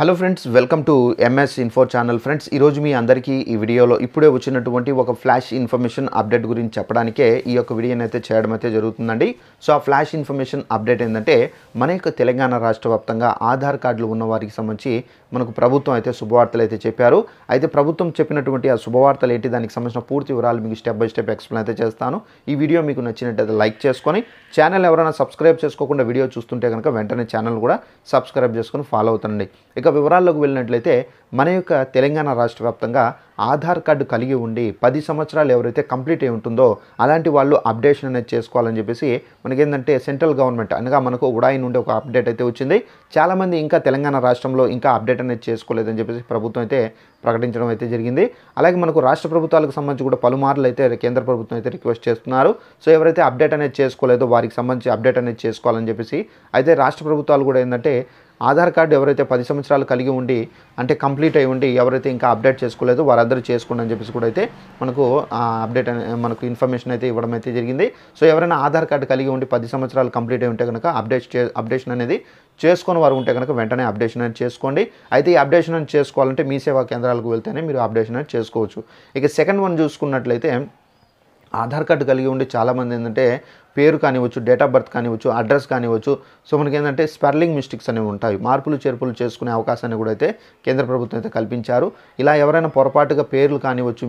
Hello friends, welcome to MS info channel. Friends, ఈరోజు మీ అందరికీ ఈ వీడియోలో ఇప్పుడే వచ్చినటువంటి ఒక ఫ్లాష్ ఇన్ఫర్మేషన్ అప్డేట్ గురించి చెప్పడానికే ఈ యొక్క వీడియోని అయితే చేయడం అయితే జరుగుతుందండి. సో ఆ ఫ్లాష్ ఇన్ఫర్మేషన్ అప్డేట్ ఏంటంటే, మన యొక్క తెలంగాణ రాష్ట్ర వ్యాప్తంగా ఆధార్ కార్డులు ఉన్న వారికి సంబంధించి మనకు ప్రభుత్వం అయితే శుభవార్తలు అయితే చెప్పారు. అయితే ప్రభుత్వం చెప్పినటువంటి ఆ శుభవార్తలు ఏంటి, దానికి సంబంధించిన పూర్తి వివరాలు మీకు స్టెప్ బై స్టెప్ ఎక్స్ప్లెయిన్ అయితే చేస్తాను. ఈ వీడియో మీకు నచ్చినట్టయితే లైక్ చేసుకొని, ఛానల్ ఎవరైనా సబ్స్క్రైబ్ చేసుకోకుండా వీడియో చూస్తుంటే కనుక వెంటనే ఛానల్ కూడా సబ్స్క్రైబ్ చేసుకొని ఫాలో అవుతానండి. ఇక వివరాల్లోకి వెళ్ళినట్లయితే, మన యొక్క తెలంగాణ రాష్ట్ర వ్యాప్తంగా ఆధార్ కార్డు కలిగి ఉండి 10 సంవత్సరాలు ఎవరైతే కంప్లీట్ అయి ఉంటుందో అలాంటి వాళ్ళు అప్డేషన్ అనేది చేసుకోవాలని చెప్పేసి మనకేంటంటే సెంట్రల్ గవర్నమెంట్ అనగా మనకు ఉడాయి నుండి ఒక అప్డేట్ అయితే వచ్చింది. చాలామంది ఇంకా తెలంగాణ రాష్ట్రంలో ఇంకా అప్డేట్ అనేది చేసుకోలేదని చెప్పేసి ప్రభుత్వం అయితే ప్రకటించడం అయితే జరిగింది. అలాగే మనకు రాష్ట్ర ప్రభుత్వాలకు సంబంధించి కూడా పలుమార్లు అయితే కేంద్ర ప్రభుత్వం అయితే రిక్వెస్ట్ చేస్తున్నారు. సో ఎవరైతే అప్డేట్ అనేది చేసుకోలేదో వారికి సంబంధించి అప్డేట్ అనేది చేసుకోవాలని చెప్పేసి అయితే రాష్ట్ర ప్రభుత్వాలు కూడా ఏంటంటే ఆధార్ కార్డు ఎవరైతే 10 సంవత్సరాలు కలిగి ఉండి అంటే కంప్లీట్ అయి ఉండి ఎవరైతే ఇంకా అప్డేట్ చేసుకోలేదో వారందరూ చేసుకోండి అని చెప్పేసి కూడా అయితే మనకు అప్డేట్ మనకు ఇన్ఫర్మేషన్ అయితే ఇవ్వడం అయితే జరిగింది. సో ఎవరైనా ఆధార్ కార్డు కలిగి ఉండి 10 సంవత్సరాలు కంప్లీట్ అయి ఉంటే కనుక అప్డేషన్ అనేది చేసుకొని వారు ఉంటే కనుక వెంటనే అప్డేషన్ అనేది చేసుకోండి. అయితే ఈ అప్డేషన్ అనేది చేసుకోవాలంటే మీ సేవా కేంద్రాలకు వెళ్తేనే మీరు అప్డేషన్ అనేది చేసుకోవచ్చు. ఇక సెకండ్ వన్ చూసుకున్నట్లయితే, ఆధార్ కార్డు కలిగి ఉండి చాలామంది ఏంటంటే పేరు కానివచ్చు, డేట్ ఆఫ్ బర్త్ కానివచ్చు, అడ్రస్ కానివచ్చు, సో మనకి ఏంటంటే స్పెల్లింగ్ మిస్టేక్స్ అనేవి ఉంటాయి. మార్పులు చేర్పులు చేసుకునే అవకాశాన్ని కూడా అయితే కేంద్ర ప్రభుత్వం అయితే కల్పించారు. ఇలా ఎవరైనా పొరపాటుగా పేర్లు కానివచ్చు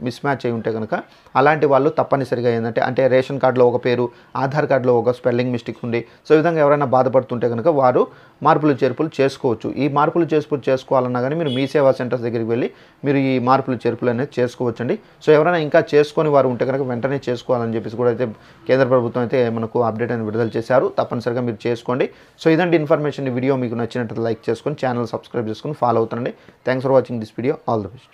మిస్ మ్యాచ్ అయి ఉంటే కనుక అలాంటి వాళ్ళు తప్పనిసరిగా ఏంటంటే అంటే రేషన్ కార్డులో ఒక పేరు, ఆధార్ కార్డులో ఒక స్పెల్లింగ్ మిస్టేక్ ఉంది. సో ఈ విధంగా ఎవరైనా బాధపడుతుంటే కనుక వారు మార్పులు చేర్పులు చేసుకోవచ్చు. ఈ మార్పులు చేర్పులు చేసుకోవాలన్నా కానీ మీరు మీ సేవా సెంటర్స్ దగ్గరికి వెళ్ళి మీరు ఈ మార్పులు చేర్పులు అనేది చేసుకోవచ్చండి. సో ఎవరైనా ఇంకా చేసుకొని వారు ఉంటే కనుక వెంటనే చేసుకోవాలని చెప్పేసి కూడా అయితే కేంద్ర ప్రభుత్వం అయితే మనకు అప్డేట్ అని విడుదల చేశారు. తప్పనిసరిగా మీరు చేసుకోండి. సో ఇదండి ఇన్ఫర్మేషన్. ఈ వీడియో మీకు నచ్చినట్లయితే లైక్ చేసుకొని ఛానల్ సబ్స్క్రైబ్ చేసుకొని ఫాలో అవుతానండి. Thanks for watching this video. All the best.